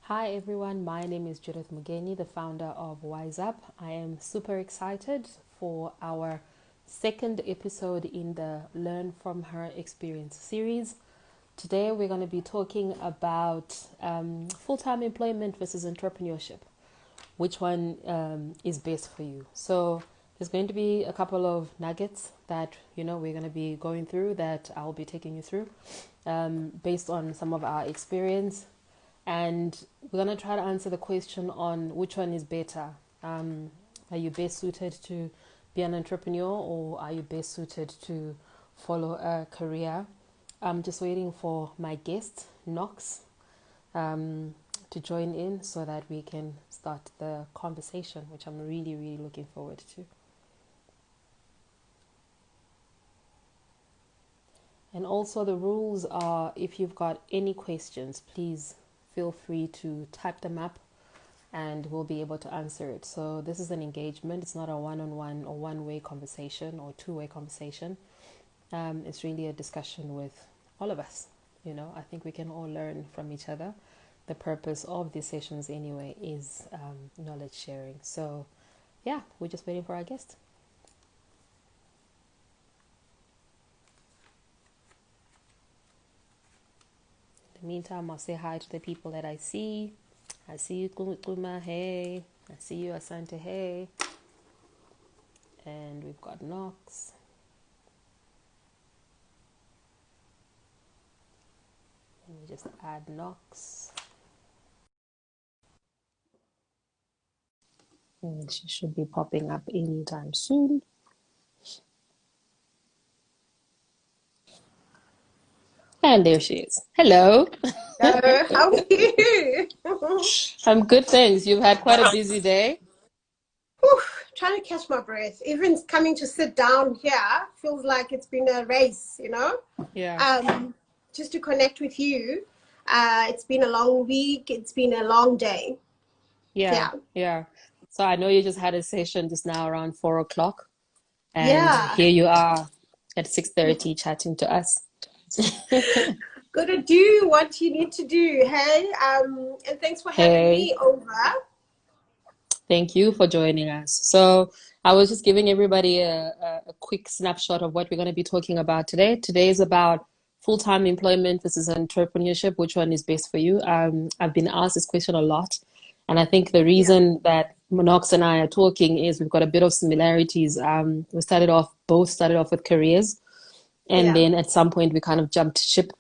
Hi everyone, my name is Judith Mugeni, the founder of YzeUp. I am super excited for our second episode in the Learn from Her Experience series. Today we're going to be talking about full-time employment versus entrepreneurship. Which one is best for you? So there's going to be a couple of nuggets that we're going to be going through that I'll be taking you through based on some of our experience. And we're going to try to answer the question on which one is better. Are you best suited to be an entrepreneur, or are you best suited to follow a career? I'm just waiting for my guest, Nox, to join in so that we can start the conversation, which I'm really, really looking forward to. And also the rules are, if you've got any questions, please feel free to type them up and we'll be able to answer it. So this is an engagement. It's not a one-on-one or one-way conversation or two-way conversation. It's really a discussion with all of us. I think we can all learn from each other. The purpose of these sessions anyway is knowledge sharing. So yeah, we're just waiting for our guest. In the meantime, I'll say hi to the people that I see. I see you, Kuma, hey. I see you, Asante, hey. And we've got Nox. Let me just add Nox. And she should be popping up anytime soon. And there she is. Hello. How are you? I'm good, thanks. You've had quite a busy day. Whew, trying to catch my breath. Even coming to sit down here feels like it's been a race, Yeah. Just to connect with you. It's been a long week. It's been a long day. Yeah. Yeah. Yeah. So I know you just had a session just now around 4 o'clock, and Yeah. here you are at 6:30 chatting to us. Gotta do what you need to do. Hey, and thanks for having Hey. me over. Thank you for joining us. So I was just giving everybody a quick snapshot of what we're going to be talking about today. Today is about full-time employment versus entrepreneurship. Which one is best for you? I've been asked this question a lot. And I think the Yeah. reason that Monox and I are talking is we've got a bit of similarities. Both started off with careers. And Yeah. then at some point we kind of jumped ship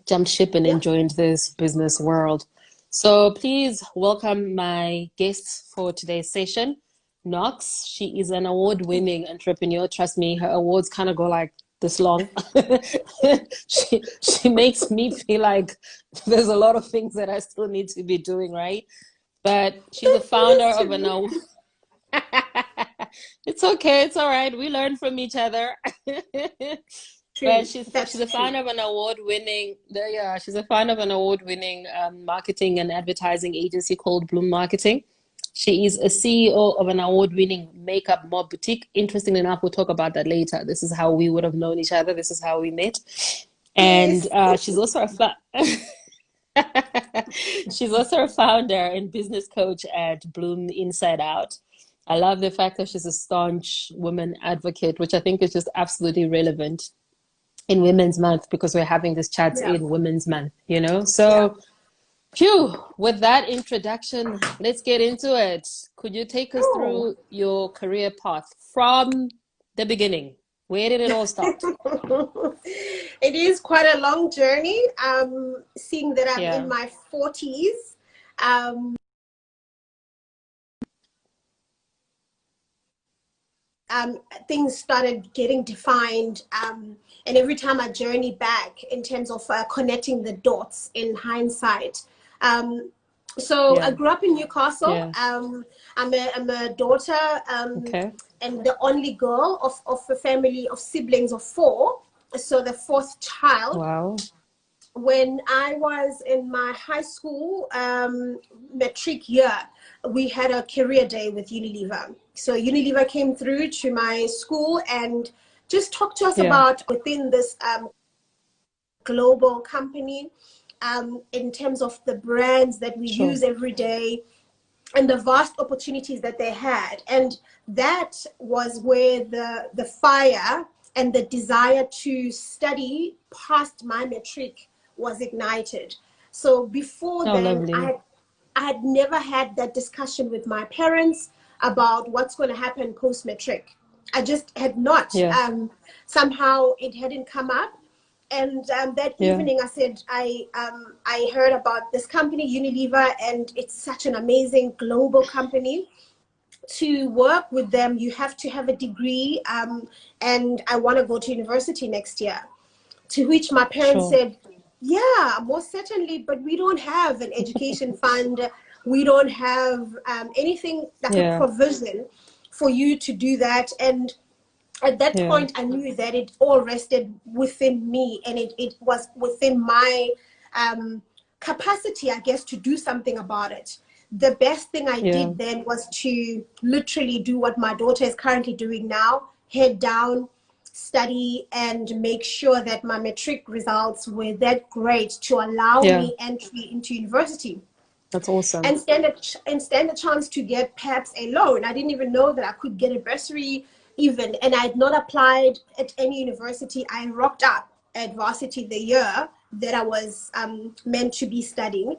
and Yeah. enjoyed this business world. So please welcome my guest for today's session, Nox. She is an award-winning entrepreneur. Trust me, her awards kind of go like this long. She makes me feel like there's a lot of things that I still need to be doing, right? But she's the Don't do founder this to of an me. award. It's okay, it's all right. We learn from each other. But True. she's That's a true. fan of an award-winning, yeah, she's a fan of an award-winning marketing and advertising agency called Bloom Marketing. She is a CEO of an award-winning makeup mob boutique. Interestingly enough, we'll talk about that later. This is how we would have known each other. This is how we met. And Yes. she's also she's also a founder and business coach at Bloom Inside Out. I love the fact that she's a staunch woman advocate, which I think is just absolutely relevant in Women's Month because we're having this chat Yeah. in Women's Month. Yeah. So, phew, with that introduction, let's get into it. Could you take us Oh. through your career path from the beginning? Where did it all start? It is quite a long journey. Seeing that I'm in Yeah, my 40s, um, things started getting defined. And every time I journey back in terms of connecting the dots in hindsight. Um, so I yeah, grew up in Newcastle. yeah. I'm a daughter Okay. and the only girl of a family of siblings of four. So the fourth child. Wow. When I was in my high school matric year, we had a career day with Unilever. So Unilever came through to my school and just talked to us Yeah, about within this global company. in terms of the brands that we Sure. use every day and the vast opportunities that they had. And that was where the fire and the desire to study past my matric was ignited. So before Oh, then, lovely. I had never had that discussion with my parents about what's going to happen post matric. I just had not. Yeah. Somehow it hadn't come up. And that Yeah. evening, I said, I heard about this company, Unilever, and it's such an amazing global company. To work with them, you have to have a degree, and I want to go to university next year. To which my parents Sure. said, yeah, most certainly, but we don't have an education fund. We don't have anything like a Yeah. provision for you to do that. And at that Yeah. point, I knew that it all rested within me, and it was within my capacity, I guess, to do something about it. The best thing I Yeah. did then was to literally do what my daughter is currently doing now: head down, study, and make sure that my matric results were that great to allow Yeah. me entry into university That's awesome. and stand a chance to get perhaps a loan. I didn't even know that I could get a bursary even, and I had not applied at any university. I rocked up at varsity the year that I was meant to be studying.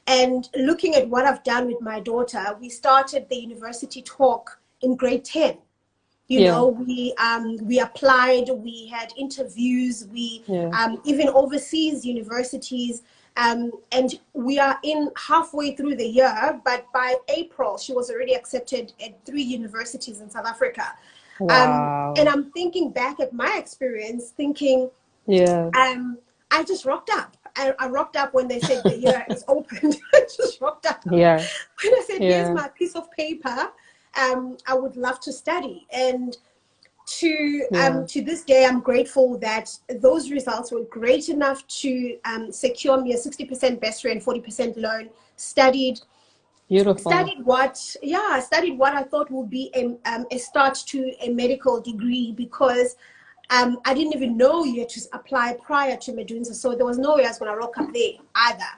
And looking at what I've done with my daughter, we started the university talk in grade 10. You Yeah. know, we applied, we had interviews, we Yeah. even overseas universities, and we are in halfway through the year, but by April she was already accepted at 3 universities in South Africa. Wow. And I'm thinking back at my experience, thinking, Yeah. I just rocked up. I rocked up when they said the year is open. I just rocked up. Yeah. When I said, here's Yeah. my piece of paper, I would love to study. And Yeah. to this day, I'm grateful that those results were great enough to secure me a 60% bursary and 40% loan. Beautiful. Studied what I thought would be a start to a medical degree, because I didn't even know you had to apply prior to Medunza, so there was no way I was going to rock up there either.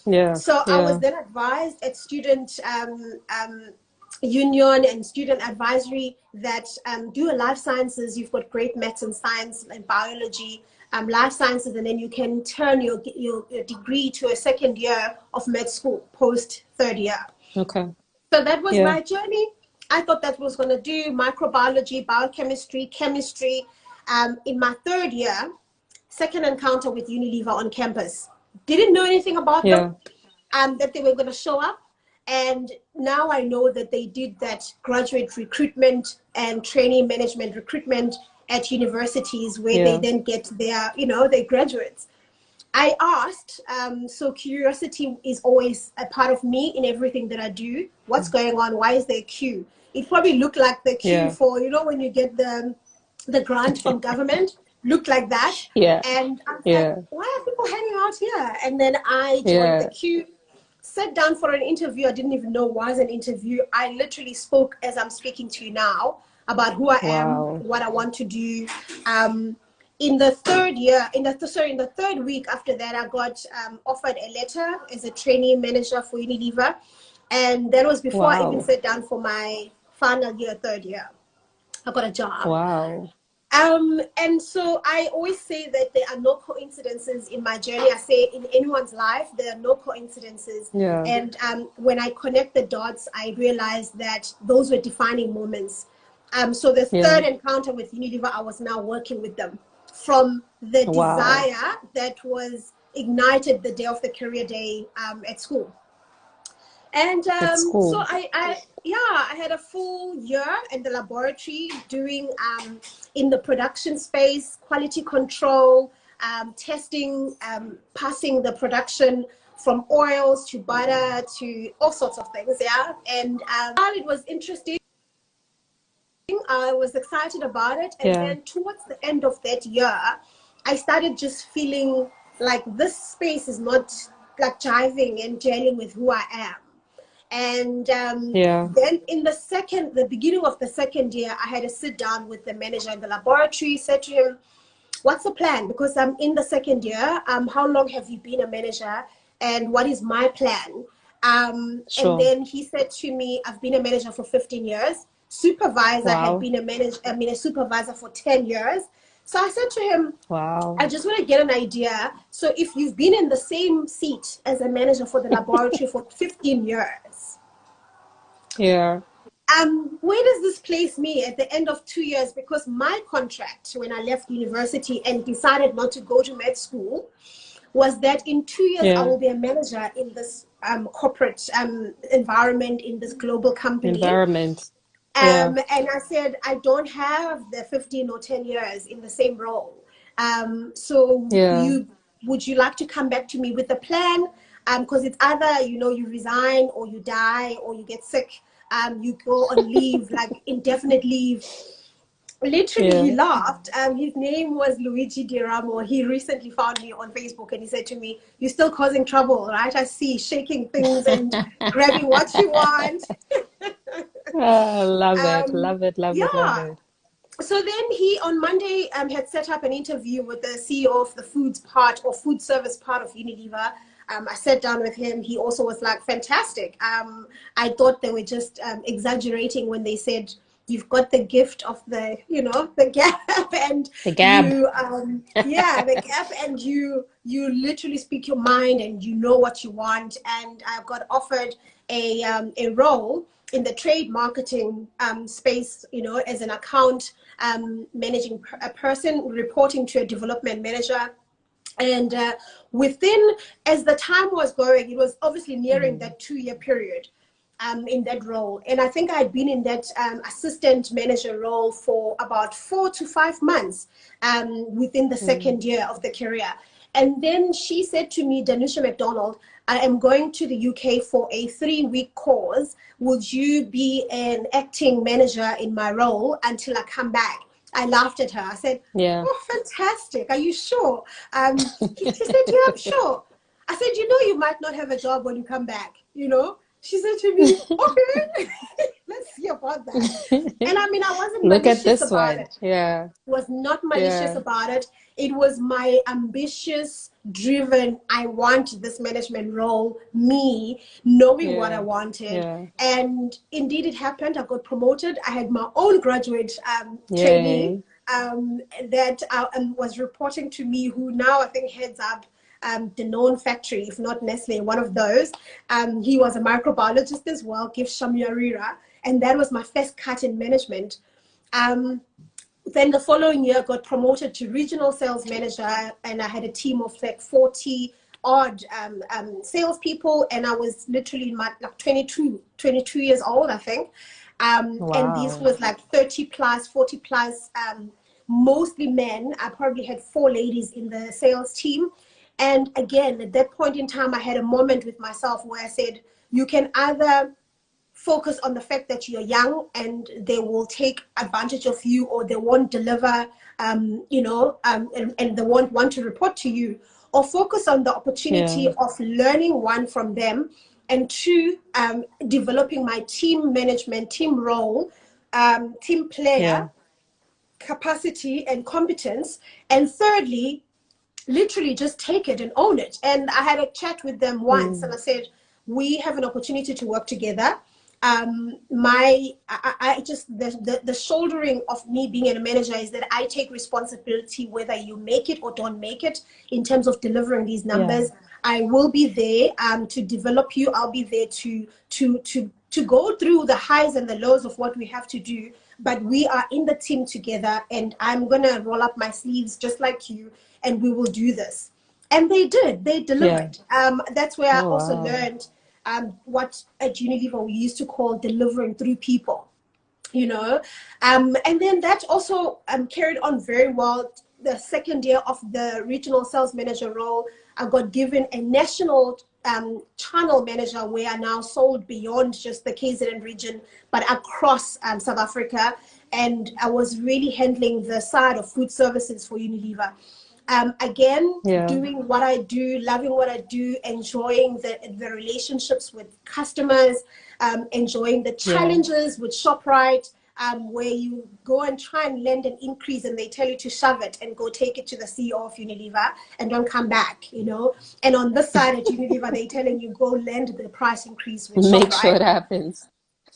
Yeah. So I was Yeah. then advised at student union and student advisory that do a life sciences. You've got great maths and science and biology, life sciences, and then you can turn your degree to a second year of med school post third year. Okay. So that was Yeah. my journey. I thought that was going to do microbiology, biochemistry, chemistry. In my third year, second encounter with Unilever on campus. Didn't know anything about Yeah. them, that they were going to show up. And now I know that they did that graduate recruitment and trainee management recruitment at universities where they Yeah. then get their, their graduates. I asked, so curiosity is always a part of me in everything that I do. What's going on? Why is there a queue? It probably looked like the queue Yeah. for, when you get the grant from government, looked like that. Yeah. And I was Yeah. like, why are people hanging out here? And then I joined Yeah. the queue, sat down for an interview. I didn't even know was an interview. I literally spoke as I'm speaking to you now about who I am, Wow. what I want to do. In the third year, in the third week after that, I got offered a letter as a trainee manager for Unilever. And that was before I even Wow. sat down for my final year, third year. I got a job. Wow. And so I always say that there are no coincidences in my journey. I say in anyone's life, there are no coincidences. Yeah. And when I connect the dots, I realize that those were defining moments. So the Yeah. third encounter with Unilever, I was now working with them from the Wow. desire that was ignited the day of the career day at school. And That's so cool. I had a full year in the laboratory doing in the production space, quality control, testing, passing the production from oils to butter to all sorts of things. Yeah, and while it was interesting, I was excited about it. And Yeah. then towards the end of that year, I started just feeling like this space is not like jiving and gelling with who I am. And Yeah. then in the beginning of the second year, I had a sit down with the manager in the laboratory, said to him, what's the plan? Because I'm in the second year. How long have you been a manager? And what is my plan? And Sure. then he said to me, I've been a manager for 15 years. Supervisor had Wow. been a supervisor for 10 years. So I said to him, I Wow. just want to get an idea. So if you've been in the same seat as a manager for the laboratory for 15 years, Yeah. where does this place me at the end of 2 years? Because my contract when I left university and decided not to go to med school was that in 2 years I Yeah. will be a manager in this corporate environment, in this global company. Environment. Yeah. And I said, I don't have the 15 or 10 years in the same role. So Yeah. would you like to come back to me with a plan? Because it's either, you resign or you die or you get sick. You go on leave, like indefinite leave. Literally, he Yeah. laughed. His name was Luigi Di Ramo. He recently found me on Facebook and he said to me, "You're still causing trouble, right? I see shaking things and grabbing what you want." Love it. Um, Love it. Love it. Love yeah. it. So then he on Monday had set up an interview with the CEO of the foods part or food service part of Unilever. I sat down with him. He also was like, fantastic. I thought they were just exaggerating when they said you've got the gift of the gap and The gab. the gap, and you literally speak your mind and you know what you want. And I got offered a role in the trade marketing space, as an account managing a person reporting to a development manager. And within, as the time was going, it was obviously nearing Mm. that 2 year period in that role. And I think I had been in that assistant manager role for about 4 to 5 months within the Mm. second year of the career. And then she said to me, Danusha McDonald, I am going to the UK for a 3-week course. Would you be an acting manager in my role until I come back? I laughed at her. I said, Yeah. "Oh, fantastic. Are you sure?" She said, "Yeah, I'm sure." I said, "You might not have a job when you come back, She said to me, "Okay, let's see about that." And I mean, I wasn't Look at malicious this about one. it. Yeah. Was not malicious Yeah. about it. It was my ambitious, driven, I want this management role, me knowing what I Yeah. wanted. Yeah. And indeed, it happened. I got promoted. I had my own graduate trainee Yay. that was reporting to me, who now I think heads up the known factory, if not Nestle, one of those. He was a microbiologist as well, Gift Shamyarira. And that was my first cut in management. Then the following year, got promoted to regional sales manager, and I had a team of like 40 odd salespeople, and I was literally in my like 22 years old, I think. And this Wow. was like 30 plus, 40 plus, mostly men. I probably had 4 ladies in the sales team. And again, at that point in time, I had a moment with myself where I said, you can either focus on the fact that you're young and they will take advantage of you, or they won't deliver, and they won't want to report to you, or focus on the opportunity Yeah. of learning, one, from them, and two, developing my team management, team role, team player Yeah. capacity and competence, and thirdly, literally just take it and own it. And I had a chat with them once and Mm. I said, we have an opportunity to work together. I just, the shouldering of me being a manager is that I take responsibility whether you make it or don't make it in terms of delivering these Yeah. numbers. I will be there to develop you. I'll be there to go through the highs and the lows of what we have to do, but we are in the team together, and I'm gonna roll up my sleeves just like you, and we will do this. And they did. They Yeah. delivered. That's where I Oh, also wow. learned what at Unilever we used to call delivering through people. And then that also carried on very well. The second year of the regional sales manager role, I got given a national channel manager, where I now sold beyond just the KZN region, but across South Africa. And I was really handling the side of food services for Unilever. Again, Yeah. doing what I do, loving what I do, enjoying the relationships with customers, enjoying the Yeah. challenges with ShopRite, where you go and try and lend an increase and they tell you to shove it and go take it to the CEO of Unilever and don't come back, you know. And on this side at Unilever, they're telling you go lend the price increase with Make sure ShopRite. it happens.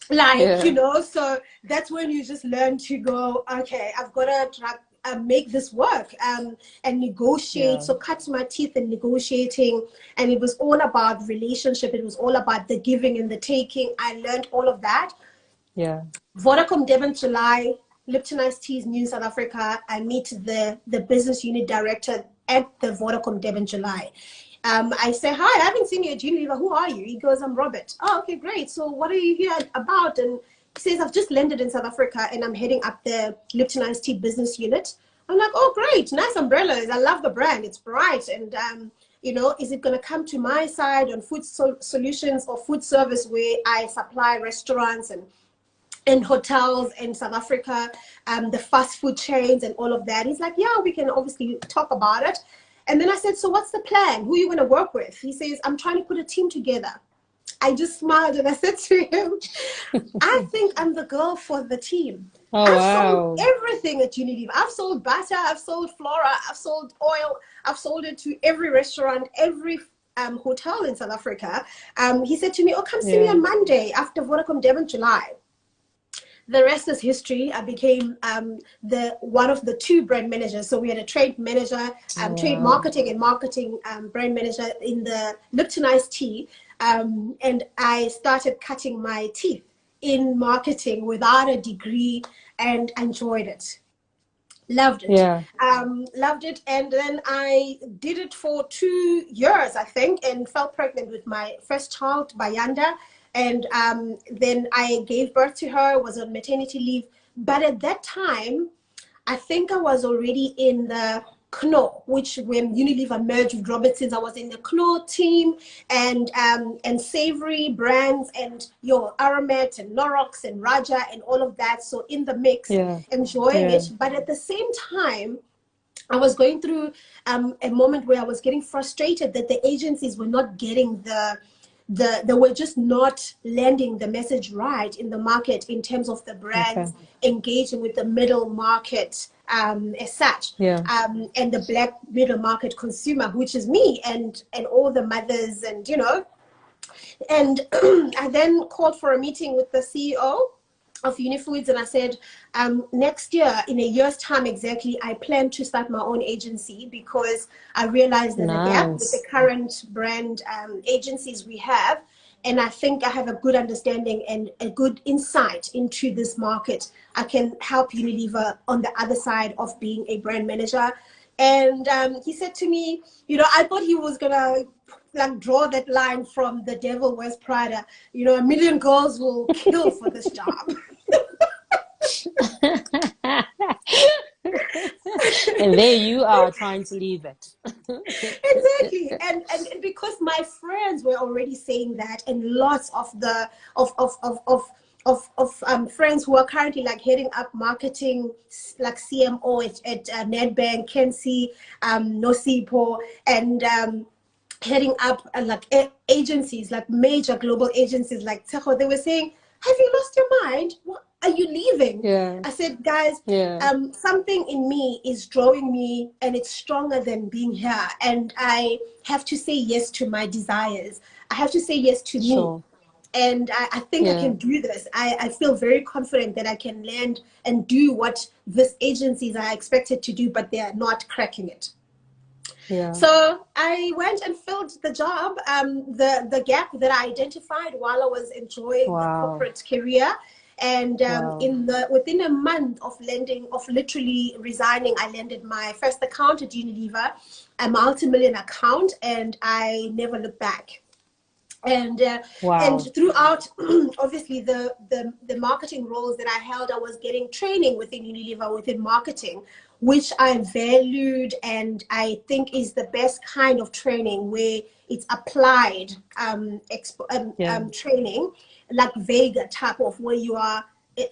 Like, Yeah. you know, so that's when you just learn to go, okay, I've got to try, make this work, and negotiate. Yeah. So cut my teeth in negotiating. And it was all about relationship. It was all about the giving and the taking. I learned all of that. Yeah. Vodacom Devon July, Lipton Ice Teas New South Africa. I meet the business unit director at the Vodacom Devon July. I say, hi, I haven't seen you at Unilever. Who are you? He goes, I'm Robert. Oh, okay, great. So what are you here about? And he says, I've just landed in South Africa and I'm heading up the Lipton Ice Tea business unit. I'm like, oh, great. Nice umbrellas. I love the brand. It's bright. And, you know, is it going to come to my side on food solutions or food service where I supply restaurants and hotels in South Africa, the fast food chains and all of that? He's like, yeah, we can obviously talk about it. And then I said, so what's the plan? Who are you going to work with? He says, I'm trying to put a team together. I just smiled and I said to him, I think I'm the girl for the team. Oh, I've wow. sold everything at Unilever. I've sold butter, I've sold flora, I've sold oil, I've sold it to every restaurant, every hotel in South Africa. He said to me, oh, come see me on Monday after Vodacom Devon July. The rest is history. I became one of the two brand managers. So we had a trade manager, trade marketing and marketing brand manager in the Lipton Ice Tea. And I started cutting my teeth in marketing without a degree and enjoyed it. Loved it. Yeah. Loved it. And then I did it for 2 years, I think, and fell pregnant with my first child, Bayanda. And then I gave birth to her, was on maternity leave. But at that time, I think I was already in the Knorr, which when Unilever merged with Robertson's, I was in the Knorr team and savory brands and your Aramet and Nox and Raja and all of that. So in the mix, enjoying it. But at the same time, I was going through a moment where I was getting frustrated that the agencies were not getting they were just not landing the message right in the market in terms of the brands engaging with the middle market as such, and the black middle market consumer, which is me and all the mothers, and you know. And I then called for a meeting with the CEO of Unifoods, and I said, next year, in a year's time exactly, I plan to start my own agency because I realized there's a gap with the current brand agencies we have. And I think I have a good understanding and a good insight into this market. I can help Unilever on the other side of being a brand manager. And he said to me, you know, I thought he was going to like draw that line from The Devil Wears Prada. You know, 1 million girls will kill for this job. And there you are trying to leave it. Exactly. And because my friends were already saying that, and lots of the friends who are currently like heading up marketing, like CMO at Nedbank, Kensi, Nosipo, and heading up like agencies, like major global agencies like Tejo, they were saying, have you lost your mind? What, are you leaving? I said, guys, something in me is drawing me and it's stronger than being here. And I have to say yes to my desires. I have to say yes to me. And I think I can do this. I feel very confident that I can land and do what these agencies are expected to do, but they are not cracking it. So I went and filled the job, the gap that I identified while I was enjoying the corporate career. And within a month of literally resigning, I landed my first account at Unilever, a multi-million account, and I never looked back. And and throughout, obviously, the marketing roles that I held, I was getting training within Unilever, within marketing, which I valued, and I think is the best kind of training where it's applied training, like Vega type of, where you are,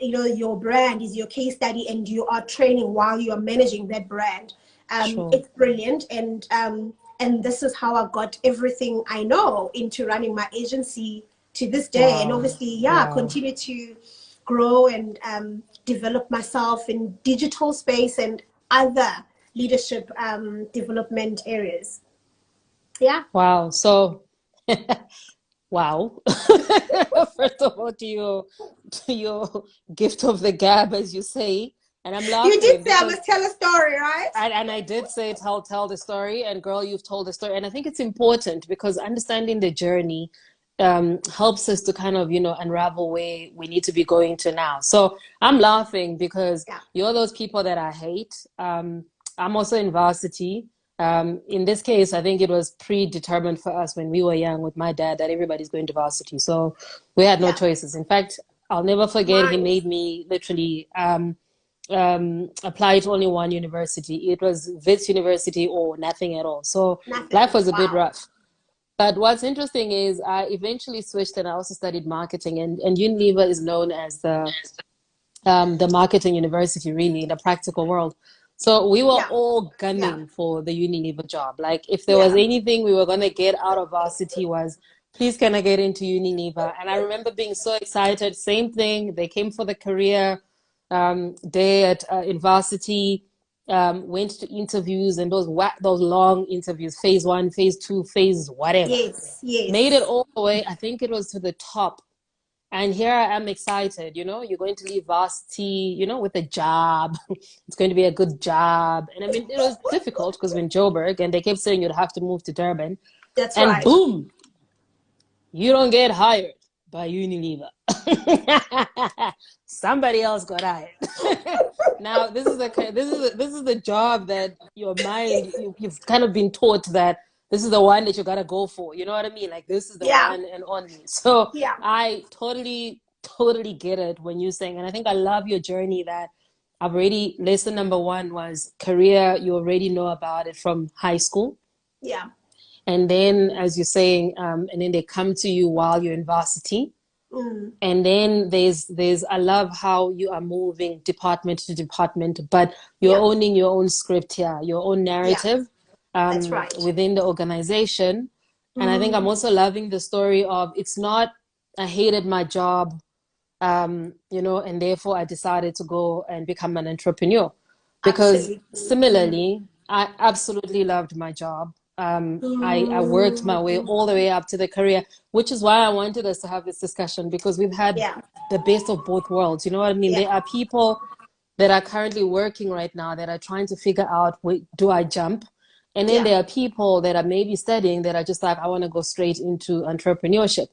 you know, your brand is your case study and you are training while you are managing that brand. It's brilliant. And this is how I got everything I know into running my agency to this day. And obviously, continue to grow and develop myself in digital space and other leadership development areas. Yeah. Wow. So, wow. First of all, to your gift of the gab, as you say, and I'm You did laughing say I because must tell a story, right? and I did say tell the story, and girl, you've told the story, and I think it's important because understanding the journey helps us to kind of unravel where we need to be going to now. So I'm laughing because Yeah. you're those people that I hate. I'm also in varsity. In this case, I think it was predetermined for us when we were young with my dad that everybody's going to varsity, so we had no Yeah. choices. In fact, I'll never forget he Nice. made me literally apply to only one university. It was Wits University or nothing at all. So life Nothing. was a bit Wow. rough. But what's interesting is I eventually switched and I also studied marketing. And Unilever is known as the marketing university, really, in the practical world. So we were Yeah. all Yeah. gunning for the Unilever job. Like if there was Yeah. anything we were going to get out of varsity was, please can I get into Unilever? And I remember being so excited. Same thing. They came for the career day at in varsity. Went to interviews and those long interviews, phase 1, phase 2, phase whatever. Yes. Made it Yes. all the way. I think it was to the top. And here I am excited, you're going to leave varsity, with a job. It's going to be a good job. And I mean, it was difficult because we're in Joburg and they kept saying you'd have to move to Durban. That's And right. boom, you don't get hired by Unilever. Somebody else got hired. Now, this is the job that your mind, you've kind of been taught that this is the one that you gotta go for. You know what I mean? Like this is the Yeah. one and only. So Yeah. I totally get it when you're saying, and I think I love your journey that I've already, lesson number 1 was career. You already know about it from high school. Yeah. And then, as you're saying, and then they come to you while you're in varsity. Mm. And then I love how you are moving department to department, but you're Yeah. owning your own script here, your own Yeah. narrative That's right. within the organization. And I think I'm Mm. also loving the story of it's not, I hated my job, and therefore I decided to go and become an entrepreneur. Because Absolutely. Mm. similarly, I absolutely loved my job. I worked my way Mm. all the way up to the career, which is why I wanted us to have this discussion because we've had Yeah. the best of both worlds. You know what I mean? Yeah. There are people that are currently working right now that are trying to figure out, wait, do I jump? And then Yeah. there are people that are maybe studying that are just like, I want to go straight into entrepreneurship.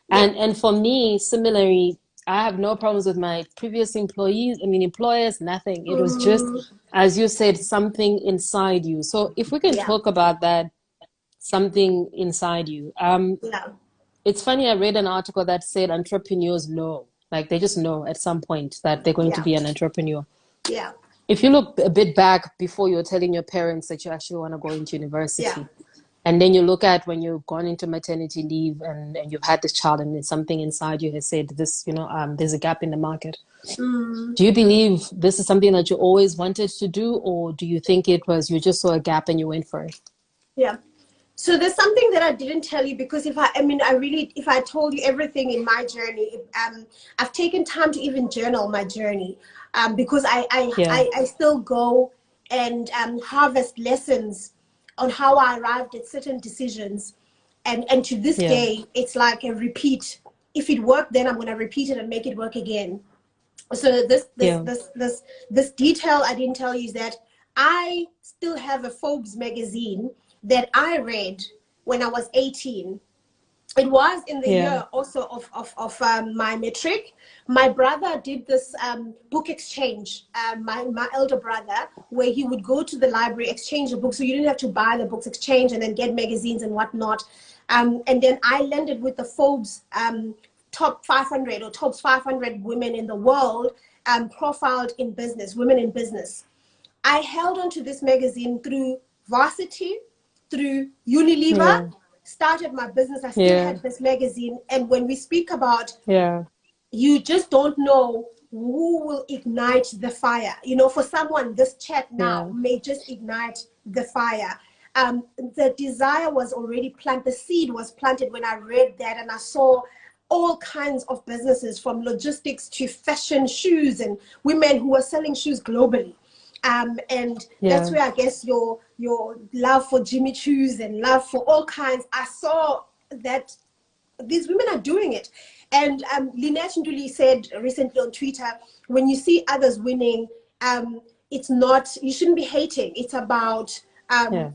Yeah. And for me, similarly, I have no problems with my previous employers, nothing. It was just, Mm. as you said, something inside you. So if we can Yeah. talk about that, something inside you. Yeah. It's funny, I read an article that said entrepreneurs know, like they just know at some point that they're going to Yeah. be an entrepreneur. Yeah. If you look a bit back before you're telling your parents that you actually want to go into Yeah. university, and then you look at when you've gone into maternity leave and you've had this child and it's something inside you has said this, there's a gap in the market. Mm. Do you believe this is something that you always wanted to do, or do you think it was you just saw a gap and you went for it? Yeah. So there's something that I didn't tell you because if I told you everything in my journey, I've taken time to even journal my journey, because Yeah, I still go and harvest lessons on how I arrived at certain decisions, and to this yeah, day, it's like a repeat. If it worked, then I'm going to repeat it and make it work again. So yeah, this detail I didn't tell you is that I still have a Forbes magazine that I read when I was 18. It was in the yeah, year also of my matric. My brother did this book exchange, my elder brother, where he would go to the library, exchange the books. So you didn't have to buy the books, exchange, and then get magazines and whatnot. And then I landed with the Forbes top 500 or top 500 women in the world, profiled in business, women in business. I held on to this magazine through varsity, through yeah, Unilever, started my business. I still yeah, had this magazine. And when we speak about, yeah, you just don't know who will ignite the fire. For someone, this chat now yeah, may just ignite the fire. The desire was already planted, the seed was planted when I read that and I saw all kinds of businesses, from logistics to fashion, shoes, and women who were selling shoes globally. And that's where I guess your love for Jimmy Choos and love for all kinds, I saw that these women are doing it. And Lynette Nduli said recently on Twitter, when you see others winning, it's not, you shouldn't be hating. It's about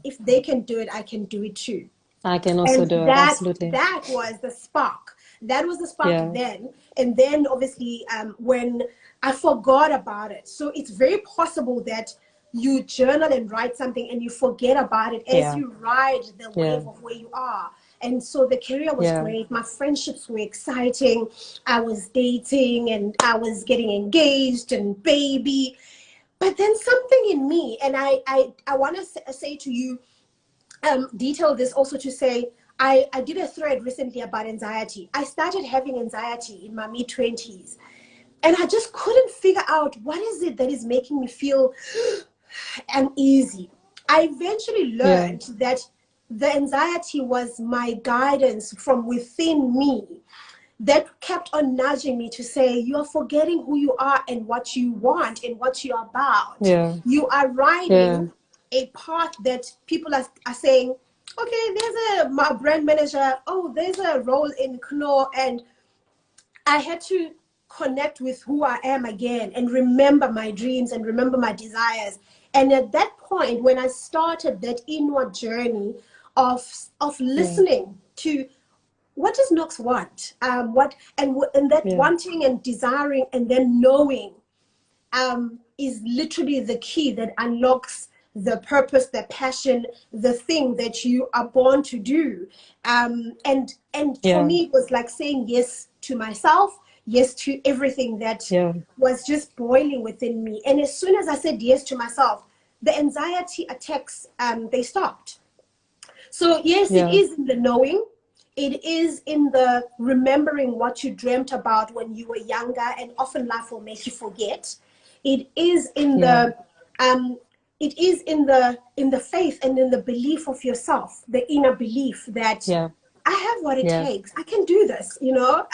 if they can do it, I can do it too. I can also do it, absolutely. That was the spark. That was the spark then. And then obviously when I forgot about it. So it's very possible that you journal and write something and you forget about it as you ride the wave of where you are. And so the career was great. My friendships were exciting. I was dating and I was getting engaged and baby. But then something in me, and I want to say to you, detail this also to say, I did a thread recently about anxiety. I started having anxiety in my mid-20s. And I just couldn't figure out what is it that is making me feel uneasy. I eventually learned that the anxiety was my guidance from within me that kept on nudging me to say, you are forgetting who you are and what you want and what you're about. You are riding a path that people are saying, okay, there's my brand manager. Oh, there's a role in Knorr. And I had to connect with who I am again and remember my dreams and remember my desires. And at that point, when I started that inward journey of listening to what does Nox want, and that wanting and desiring and then knowing is literally the key that unlocks the purpose, the passion, the thing that you are born to do. And for me, it was like saying yes to myself, yes to everything that was just boiling within me. And as soon as I said yes to myself, the anxiety attacks, they stopped. So yes, it is in the knowing. It is in the remembering what you dreamt about when you were younger, and often life will make you forget. It is in the faith and in the belief of yourself, the inner belief that I have what it takes. I can do this, you know.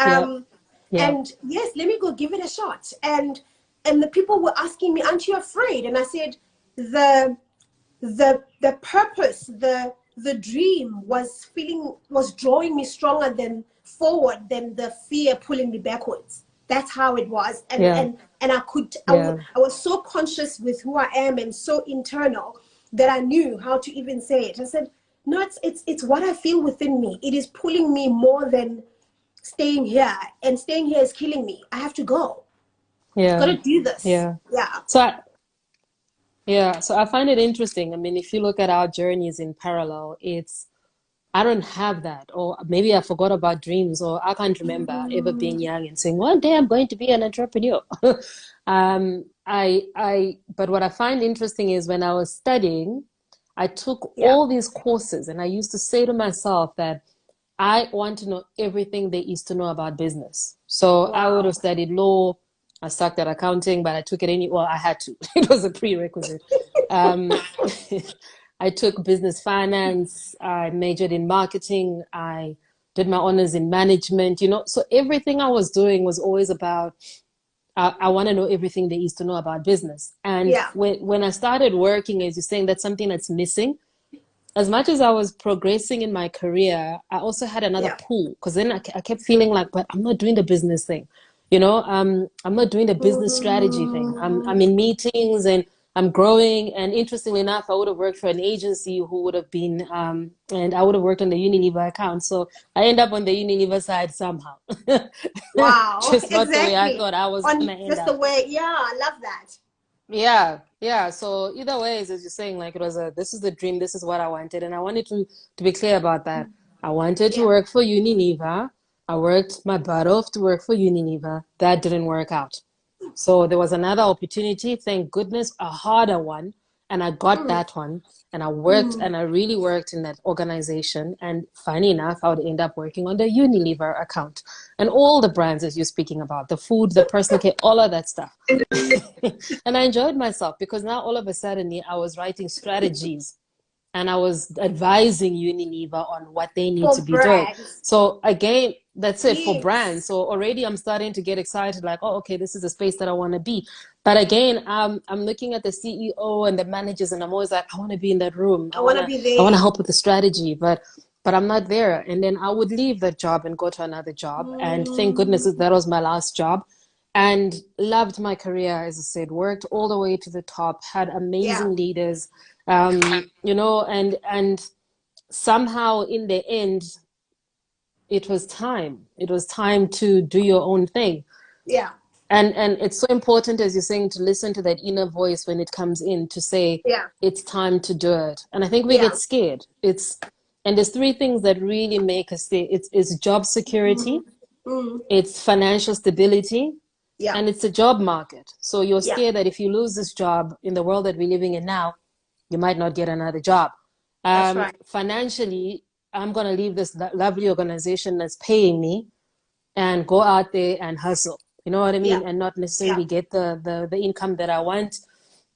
And yes, let me go give it a shot. And the people were asking me, aren't you afraid? And I said, the purpose, the dream was drawing me stronger than forward than the fear pulling me backwards. That's how it was. And I was so conscious with who I am and so internal that I knew how to even say it. I said, no, it's what I feel within me. It is pulling me more than staying here, and staying here is killing me. I have to go. I've got to do this. So I find it interesting. I mean, if you look at our journeys in parallel, I don't have that, or maybe I forgot about dreams, or I can't remember ever being young and saying, one day I'm going to be an entrepreneur. But what I find interesting is when I was studying, I took all these courses, and I used to say to myself that I want to know everything there is to know about business. So I would have studied law. I sucked at accounting, but I took it I had to. It was a prerequisite. I took business finance. I majored in marketing. I did my honors in management, you know. So everything I was doing was always about, I want to know everything there is to know about business. And when I started working, as you're saying, that's something that's missing. As much as I was progressing in my career, I also had another pull, because then I kept feeling like, but I'm not doing the business thing. You know, I'm not doing the business strategy thing. I'm in meetings and I'm growing. And interestingly enough, I would have worked for an agency who would have been, and I would have worked on the Unilever account. So I end up on the Unilever side somehow. Wow. Just not the way I thought I was going to end up. Just the way, I love that. Yeah. So either way, as you're saying, like, it was this is the dream. This is what I wanted. And I wanted to be clear about that. I wanted to work for Unilever. I worked my butt off to work for Unilever. That didn't work out. So there was another opportunity, thank goodness, a harder one. And I got that one. And I worked and I really worked in that organization. And funny enough, I would end up working on the Unilever account and all the brands as you're speaking about, the food, the personal care, all of that stuff. And I enjoyed myself because now all of a sudden I was writing strategies. And I was advising Unilever on what they need to be doing. So again, That's it for brands. Yes. So already I'm starting to get excited, like, oh, okay, this is a space that I want to be. But again, I'm looking at the CEO and the managers, and I'm always like, I want to be in that room. I want to be I want to there. help with the strategy, but I'm not there. And then I would leave that job and go to another job. And thank goodness Mm, that was my last job. And loved my career, as I said, worked all the way to the top, had yeah. amazing leaders, you know, and somehow in the end, it was time. It was time to do your own thing. Yeah. And it's so important, as you're saying, to listen to that inner voice when it comes in to say Yeah. it's time to do it. And I think we get Yeah. scared. And there's three things that really make us say it's job security, Mm, mm, it's financial stability, yeah. and it's a job market. So you're Yeah. scared that if you lose this job in the world that we're living in now, you might not get another job. That's right. Financially, I'm going to leave this lovely organization that's paying me and go out there and hustle. You know what I Yeah. mean? And not Yeah. necessarily get the income that I want.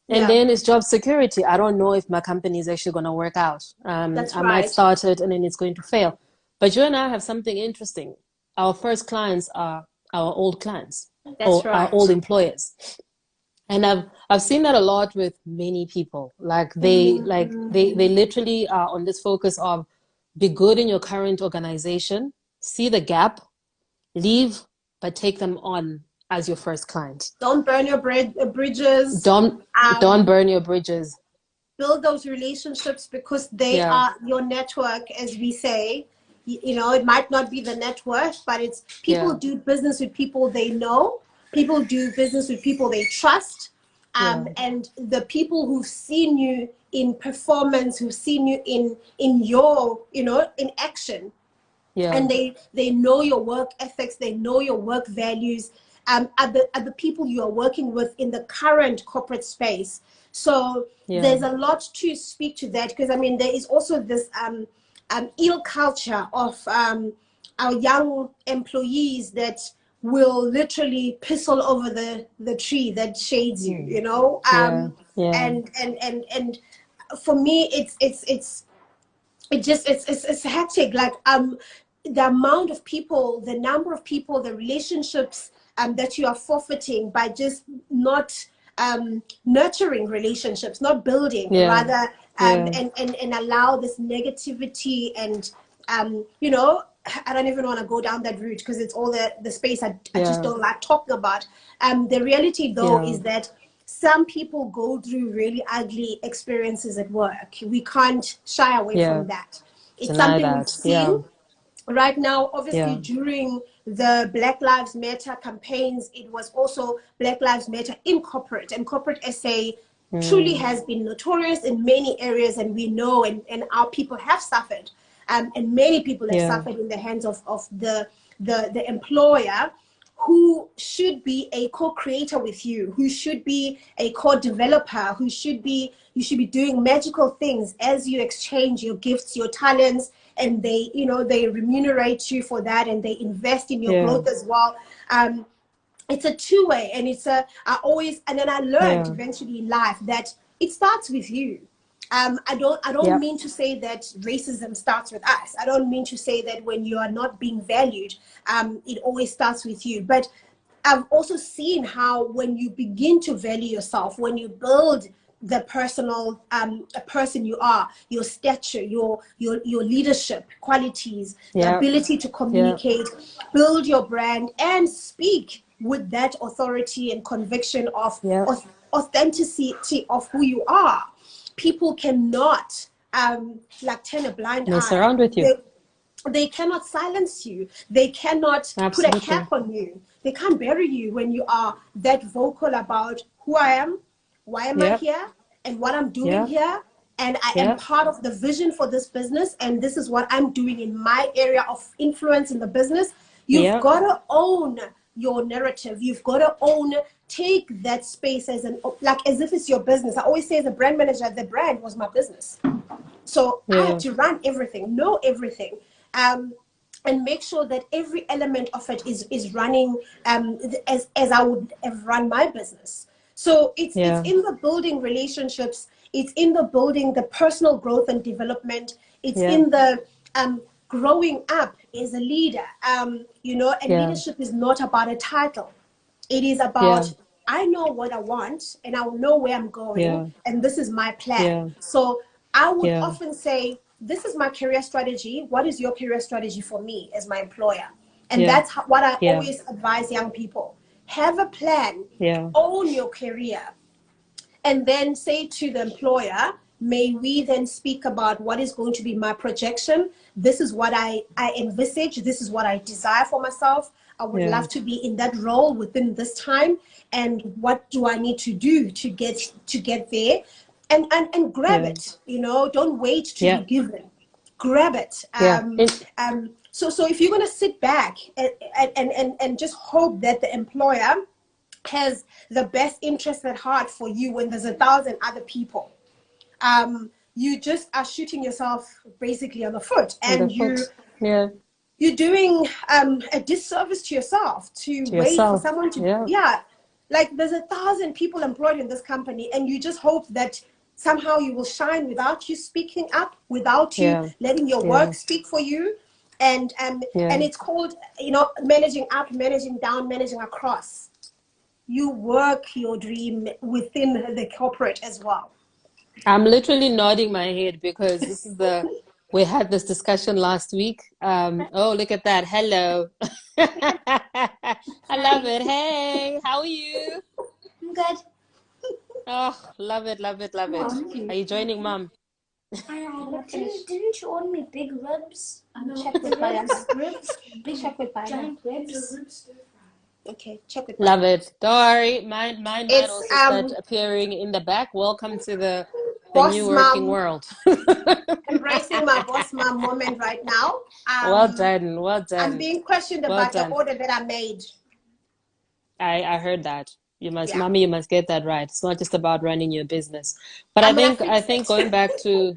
And Yeah. then it's job security. I don't know if my company is actually going to work out. That's I might right. start it and then it's going to fail. But you and I have something interesting. Our first clients are our old clients That's or our old right. employers. And I've seen that a lot with many people. They Mm, literally are on this focus of be good in your current organization, see the gap, leave, but take them on as your first client. don't burn your bridges. Don't Um, don't burn your bridges. build those relationships because they Yeah, are your network, as we say. You know, it might not be the net worth, but it's people yeah, do business with people they know, people do business with people they trust, yeah, and the people who've seen you in performance, who've seen you in your, you know, in action, yeah, and they know your work ethics, they know your work values, are the people you are working with in the current corporate space. So yeah. there's a lot to speak to that, because I mean there is also this ill culture of our young employees that will literally piss all over the tree that shades you, Hmm. you know. Yeah, yeah, And for me it's it just it's hectic, like the amount of people, the number of people, the relationships that you are forfeiting by just not nurturing relationships, not building, yeah, rather, yeah, and allow this negativity and you know, I don't even want to go down that route because it's all the space I just yeah, don't like talking about. The reality though yeah, is that some people go through really ugly experiences at work. We can't shy away yeah. from that. It's Deny something we've that. Yeah, seen right now. Obviously, yeah, during the Black Lives Matter campaigns, it was also Black Lives Matter in corporate, and corporate SA truly mm, has been notorious in many areas, and we know, and our people have suffered, and many people have yeah, suffered in the hands of the employer, who should be a co-creator with you, who should be a co-developer, who should be, you should be doing magical things as you exchange your gifts, your talents, and they, you know, they remunerate you for that, and they invest in your yeah, growth as well. It's a two-way, and it's a, I always, and then I learned yeah, eventually in life that it starts with you. I don't yep, mean to say that racism starts with us. I don't mean to say that when you are not being valued, it always starts with you. But I've also seen how when you begin to value yourself, when you build the personal a person you are, your stature, your leadership qualities, the yep, ability to yep, communicate, build your brand, and speak with that authority and conviction of yep. authenticity of who you are. People cannot like turn a blind Mess eye. around with you. They cannot silence you. They cannot put a Absolutely. cap on you. They can't bury you when you are that vocal about who I am, why am I Yep, here, and what I'm doing yep, here. And I am yep, part of the vision for this business, and this is what I'm doing in my area of influence in the business. You've yep, got to own your narrative. You've got to own, take that space as an, like as if it's your business. I always say as a brand manager, the brand was my business. So I had yeah, to run everything, know everything, and make sure that every element of it is running as I would have run my business. So it's yeah, in the building relationships, it's in the building the personal growth and development, it's yeah, in the growing up as a leader. You know, and Yeah. leadership is not about a title. It is Yeah. about, I know what I want and I will know where I'm going, Yeah. and this is my plan. Yeah. So I would Yeah. often say, this is my career strategy. What is your career strategy for me as my employer? And Yeah. that's what I Yeah. always advise young people. Have a plan, Yeah. own your career, and then say to the employer, may we then speak about what is going to be my projection? This is what I envisage. This is what I desire for myself. I would Yeah. love to be in that role within this time. And what do I need to do to get there? And grab Yeah. it. You know, don't wait to be Yeah. given. Grab it. Yeah. So if you're gonna sit back and just hope that the employer has the best interest at heart for you when there's 1,000 other people, you just are shooting yourself basically on the foot, On the and foot. Yeah. you're doing a disservice to yourself to To wait for yourself. someone to, Yeah. yeah, like there's 1,000 people employed in this company, and you just hope that somehow you will shine without you speaking up, without you Yeah. letting your Yeah. work speak for you. And Yeah. it's called, you know, managing up, managing down, managing across. You work your dream within the corporate as well. I'm literally nodding my head because this is we had this discussion last week. Oh, look at that. Hello. I love it. Hey, how are you? I'm good. Oh, love it, love it, love it. Are you joining mom? I know. But didn't you order me big ribs? Check with ribs. Ribs. Big check with giant ribs. Okay, check with Love Papa. it. Don't worry. Mine might It's also start appearing in the back. Welcome to the new boss working mom, world. embracing my boss mom moment right now. Well done. Well I'm done. being questioned Well about the done. order that I made. I heard that. You must, Yeah, mommy, you must get that right. It's not just about running your business. But I'm gonna I fix think it. going back to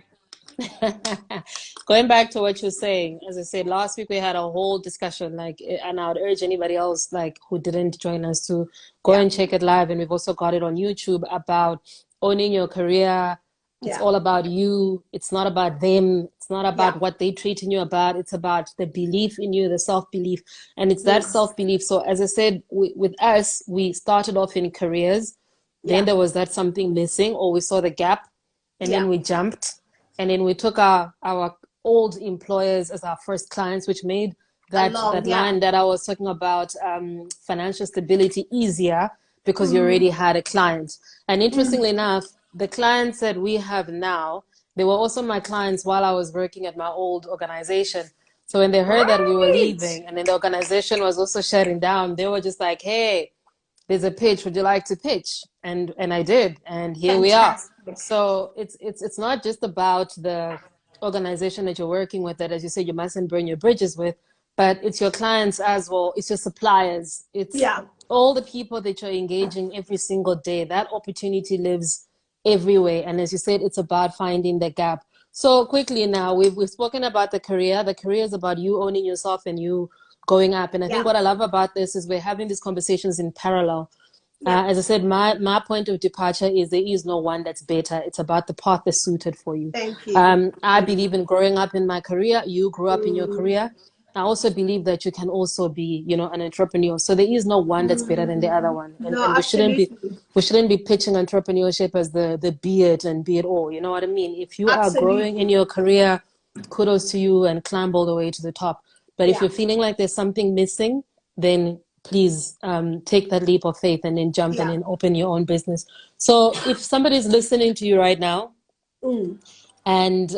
going back to what you're saying, as I said, last week we had a whole discussion, like, and I would urge anybody else, like, who didn't join us to go Yeah, and check it live. And we've also got it on YouTube about owning your career. It's yeah, all about you. It's not about them. It's not yeah. about what they treating you about. It's about the belief in you, the self-belief. And it's that Yes. self-belief. So as I said, with us, we started off in careers. Then Yeah, there was that something missing, or we saw the gap, and yeah. then we jumped. And then we took our old employers as our first clients, which made that Along. Yeah. line that I was talking about, financial stability, easier because you Mm, already had a client. And mm. interestingly enough, the clients that we have now, they were also my clients while I was working at my old organization. So when they heard that we were Right. leaving and then the organization was also shutting down, they were just like, hey, there's a pitch. Would you like to pitch? And I did, and here we are. Fantastic. So it's not just about the organization that you're working with, that, as you said, you mustn't burn your bridges with, but it's your clients as well. It's your suppliers. It's Yeah, all the people that you're engaging every single day. That opportunity lives everywhere. And as you said, it's about finding the gap. So quickly now, we've spoken about the career. The career is about you owning yourself and you going up. And I think yeah, what I love about this is we're having these conversations in parallel. yeah. As I said, my point of departure is there is no one that's better. It's about the path that's suited for you. Thank you. I believe in growing up in my career. You grew up in your Mm, career. I also believe that you can also be, an entrepreneur. So there is no one that's better than the other one. no, And absolutely. we shouldn't be pitching entrepreneurship as the be it and be it all. You know what I mean? If you are growing in Absolutely. your career, kudos to you and climb all the way to the top. But if Yeah. you're feeling like there's something missing, then please take that leap of faith and then jump and Yeah. then open your own business. So if somebody's listening to you right now Mm. and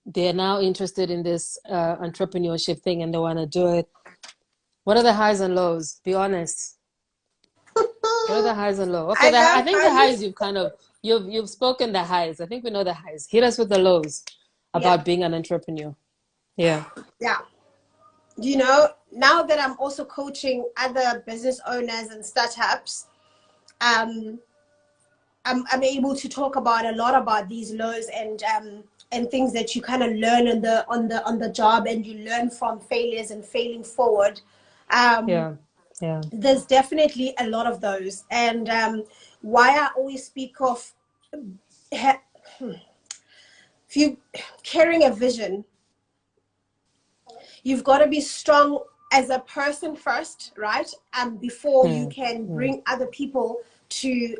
they're now interested in this entrepreneurship thing and they want to do it, what are the highs and lows? Be honest. What are the highs and lows? Okay, I I love think the highs you've spoken the highs. I think we know the highs. Hit us with the lows yeah, about being an entrepreneur. Yeah. yeah. You know, now that I'm also coaching other business owners and startups, um, I'm able to talk about a lot about these lows and things that you kind of learn on the job, and you learn from failures and failing forward. Um, Yeah. Yeah. there's definitely a lot of those, and why I always speak of ha- if you carrying a vision. You've got to be strong as a person first, right? Before you can bring other people to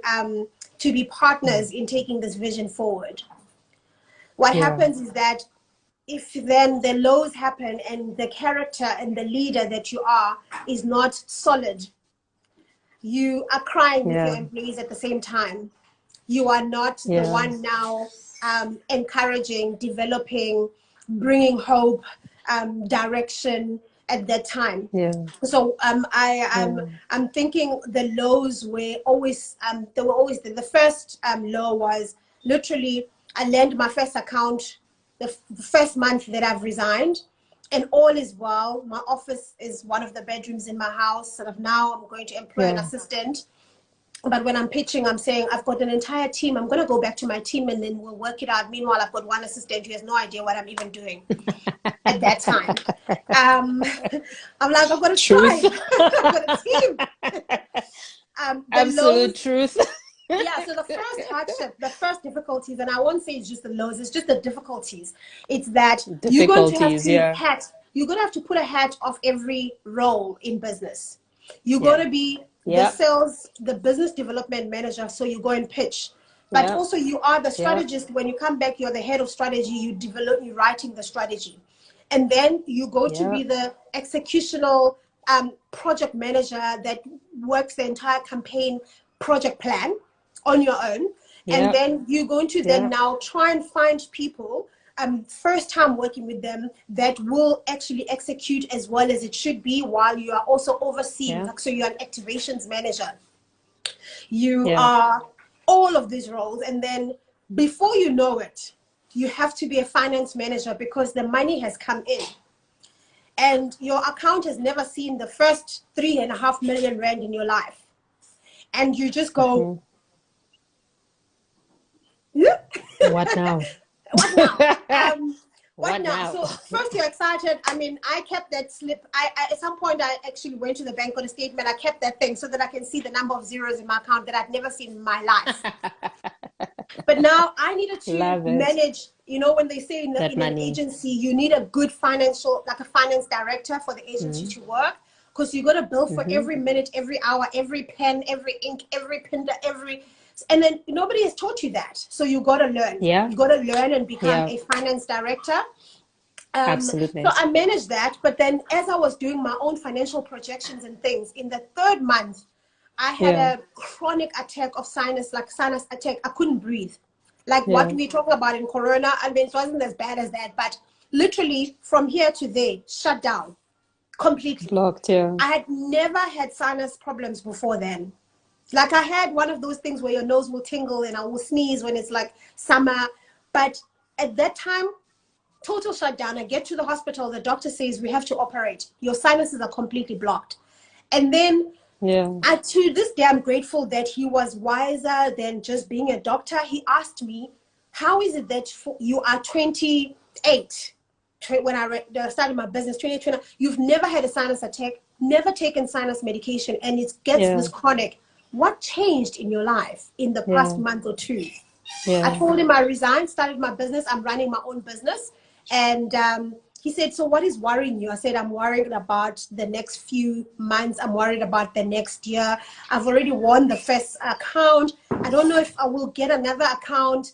be partners in taking this vision forward. What happens is that if then the lows happen and the character and the leader that you are is not solid, you are crying with your employees at the same time. You are not the one now encouraging, developing, bringing hope, direction at that time. So I'm thinking the lows were always they were always the first low was literally I landed my first account the first month that I've resigned, and all is well. My office is one of the bedrooms in my house. Sort of now I'm going to employ an assistant. But when I'm pitching, I'm saying, I've got an entire team. I'm going to go back to my team and then we'll work it out. Meanwhile, I've got one assistant who has no idea what I'm even doing at that time. I'm like, I've got a tribe. I've got a team. Absolute truth. Yeah, so the first hardship, the first difficulties, and I won't say it's just the lows, it's just the difficulties. It's that you're going to you're going to have to put a hat of every role in business. You're going to be the sales, the business development manager, so you go and pitch. But also you are the strategist. When you come back, you're the head of strategy. You're writing the strategy. And then you go to be the executional project manager that works the entire campaign project plan on your own. And then you're going to then now try and find people first time working with them that will actually execute as well as it should be while you are also overseeing. So you're an activations manager. You are all of these roles. And then before you know it, you have to be a finance manager because the money has come in. And your account has never seen the first 3.5 million rand in your life. And you just go, what now? What now? What now? So first you're excited. I mean, I kept that slip. I at some point I actually went to the bank on a statement. I kept that thing so that I can see the number of zeros in my account that I'd never seen in my life. But now I needed to manage, you know, when they say in an agency, you need a good financial, like a finance director for the agency to work. Because you got to bill for every minute, every hour, every pen, every ink, every printer, and then nobody has taught you that. So you got to learn. You got to learn and become a finance director. Absolutely. So I managed that. But then as I was doing my own financial projections and things, in the 3rd month, I had a chronic attack of sinus attack. I couldn't breathe. Like what we talk about in Corona. I mean, it wasn't as bad as that. But literally from here to there, shut down. Completely. Blocked, I had never had sinus problems before then. Like I had one of those things where your nose will tingle and I will sneeze when it's like summer. But at that time, total shutdown. I get to the hospital. The doctor says, we have to operate. Your sinuses are completely blocked. And then to this day, I'm grateful that he was wiser than just being a doctor. He asked me, how is it that you are 28? When I started my business, 2020, you've never had a sinus attack, never taken sinus medication, and it gets this chronic. What changed in your life in the past month or two? I told him I resigned, started my business. I'm running my own business. And he said, so what is worrying you? I said, I'm worried about the next few months. I'm worried about the next year. I've already won the first account. I don't know if I will get another account.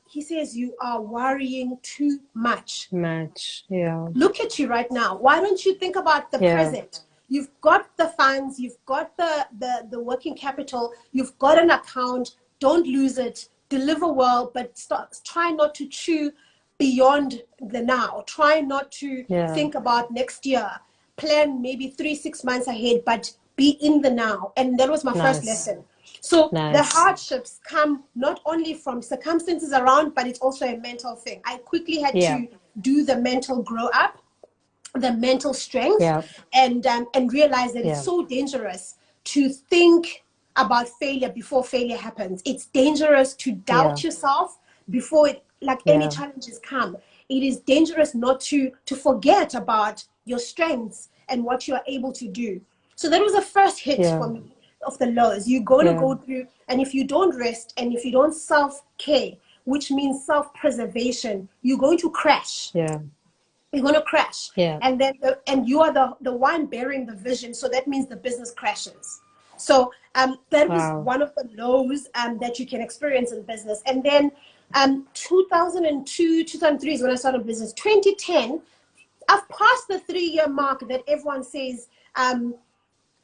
He says, you are worrying too much. Look at you right now. Why don't you think about the present? You've got the funds, you've got the working capital, you've got an account. Don't lose it. Deliver well, but try not to chew beyond the now. Try not to think about next year. Plan maybe 3-6 months ahead, but be in the now. And that was my first lesson. So the hardships come not only from circumstances around, but it's also a mental thing. I quickly had to do the mental grow up, the mental strength, and realize that it's so dangerous to think about failure before failure happens. It's dangerous to doubt yourself before any challenges come. It is dangerous not to forget about your strengths and what you are able to do. So that was the first hit for me of the lows. You're going to go through, and if you don't rest and if you don't self-care, which means self-preservation, you're going to crash. You're going to crash. Yeah. And then you are the one bearing the vision. So that means the business crashes. So that was one of the lows that you can experience in business. And then 2002, 2003 is when I started business. 2010, I've passed the 3-year mark that everyone says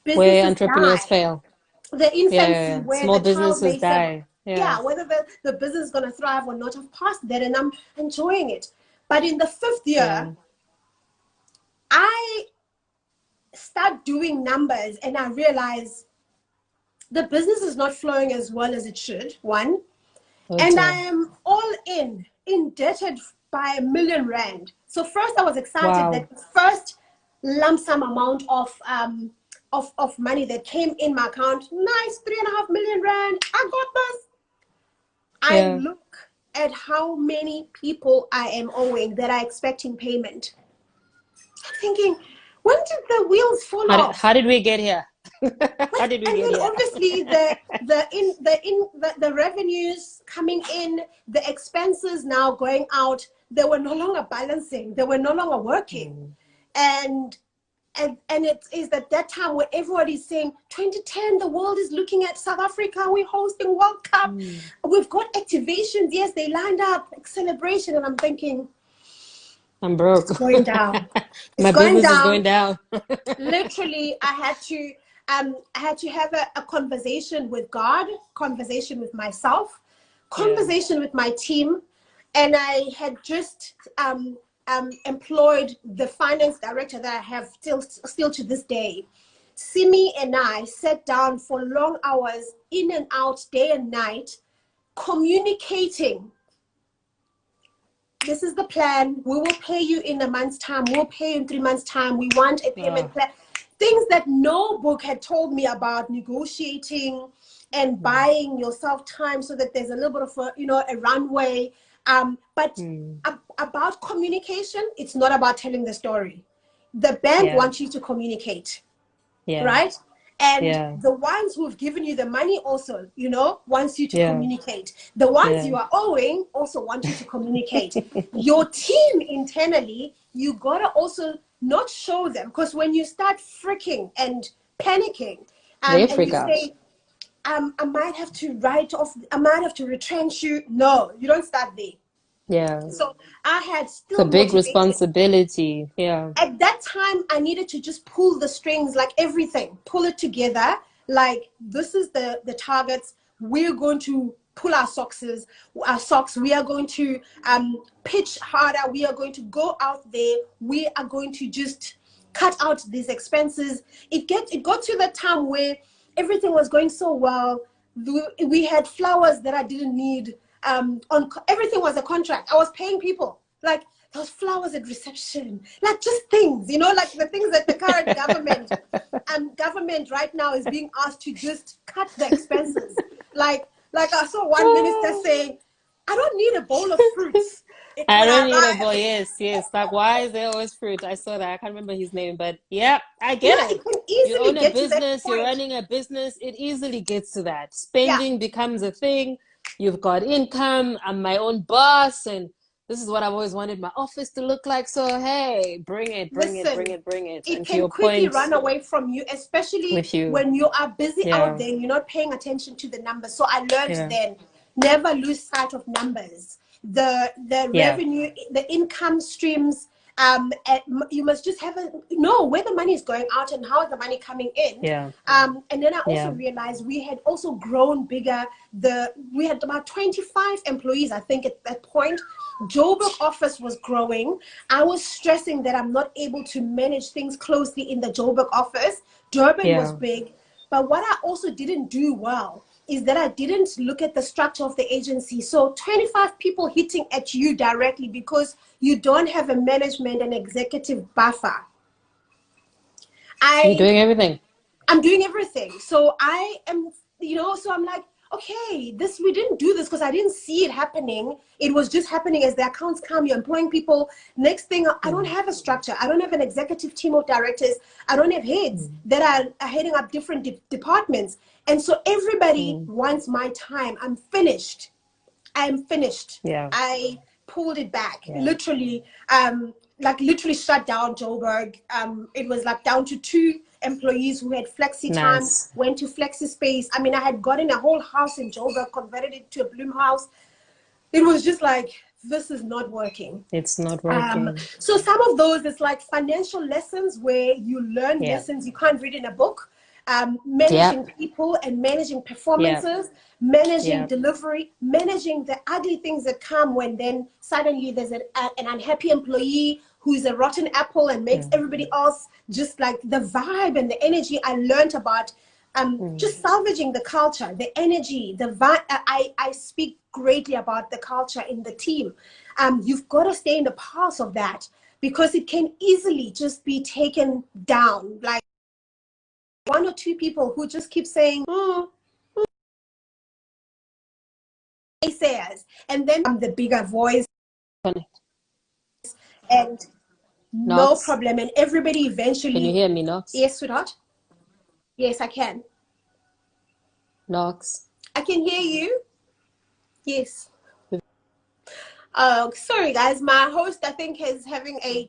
businesses where entrepreneurs die. fail. The infancy where small the child businesses may die. yeah, whether the business is going to thrive or not. I've passed that and I'm enjoying it. But in the 5th year, I start doing numbers and I realize the business is not flowing as well as it should, one. And I am all indebted by R1 million. So first I was excited that the first lump sum amount of money that came in my account, nice, R3.5 million. I got this. I look at how many people I am owing that are expecting payment. I'm thinking, when did the wheels fall off? How did we get here? How did we get then here? Obviously the revenues coming in, the expenses now going out, they were no longer balancing, they were no longer working. And it is at that time where everybody's saying 2010 the world is looking at South Africa, we're hosting World Cup, we've got activations, yes, they lined up, like celebration, and I'm thinking, I'm broke. It's going down. My business is going down. Literally, I had to have a conversation with God, conversation with myself, conversation with my team, and I had just employed the finance director that I have still to this day. Simi and I sat down for long hours, in and out, day and night, communicating. This is the plan. We will pay you in a month's time. We'll pay you in 3 months' time. We want a payment plan. Things that no book had told me about negotiating and buying yourself time so that there's a little bit of a runway. But about communication, it's not about telling the story. The bank wants you to communicate, right? And the ones who've given you the money also, wants you to communicate. The ones you are owing also want you to communicate. Your team internally, you gotta also not show them, because when you start freaking and panicking, and you say, I might have to write off, I might have to retrench you. No, you don't start there. Yeah. So I had still it's a big responsibility. Yeah. At that time, I needed to just pull the strings, like everything, pull it together. Like, this is the targets. We're going to pull our socks. We are going to pitch harder. We are going to go out there. We are going to just cut out these expenses. It got to the time where everything was going so well. We had flowers that I didn't need. Everything was a contract. I was paying people, like those flowers at reception, like just things, like the things that the current government right now is being asked to just cut the expenses. Like I saw one minister saying, I don't need a bowl of fruits. I don't need a bowl. Yes. Like, why is there always fruit? I saw that. I can't remember his name, but I get it. It can easily you own get a business, to that point. You're running a business, it easily gets to that. Spending becomes a thing. You've got income. I'm my own boss, and this is what I've always wanted my office to look like. So, hey, bring it. It can quickly run away from you, especially when you are busy out there and you're not paying attention to the numbers. So I learned then, never lose sight of numbers. The revenue, the income streams, you must just know where the money is going out and how is the money coming in. And then I also realized we had also grown bigger. We had about 25 employees, I think, at that point. Joburg office was growing. I was stressing that I'm not able to manage things closely in the Joburg office. Durban was big. But what I also didn't do well is that I didn't look at the structure of the agency. So 25 people hitting at you directly because you don't have a management and executive buffer. You're doing everything. I'm doing everything. So I am, so I'm like, okay, we didn't do this because I didn't see it happening. It was just happening as the accounts come, you're employing people. Next thing, I don't have a structure. I don't have an executive team of directors. I don't have heads that are heading up different departments. And so everybody wants my time. I'm finished. I pulled it back. Literally, like literally shut down Joburg. It was like down to 2 employees who had flexi time, Nice. went to flexi space. I mean, I had gotten a whole house in Joburg, converted it to a bloom house. It was just like, this is not working. It's not working. So some of those, it's like financial lessons where you learn lessons you can't read in a book. Managing people and managing performances, managing delivery, managing the ugly things that come when then suddenly there's an unhappy employee who's a rotten apple and makes everybody else just like the vibe and the energy. I learned about just salvaging the culture, the energy, the vibe. I speak greatly about the culture in the team. You've got to stay in the pulse of that because it can easily just be taken down. Like 1 or 2 people who just keep saying, naysayers, and then the bigger voice, and no Nox, problem, and everybody eventually. can you hear me, Nox? Yes, sweetheart. Yes, I can. Nox, I can hear you. Yes. Oh, sorry guys, my host I think is having a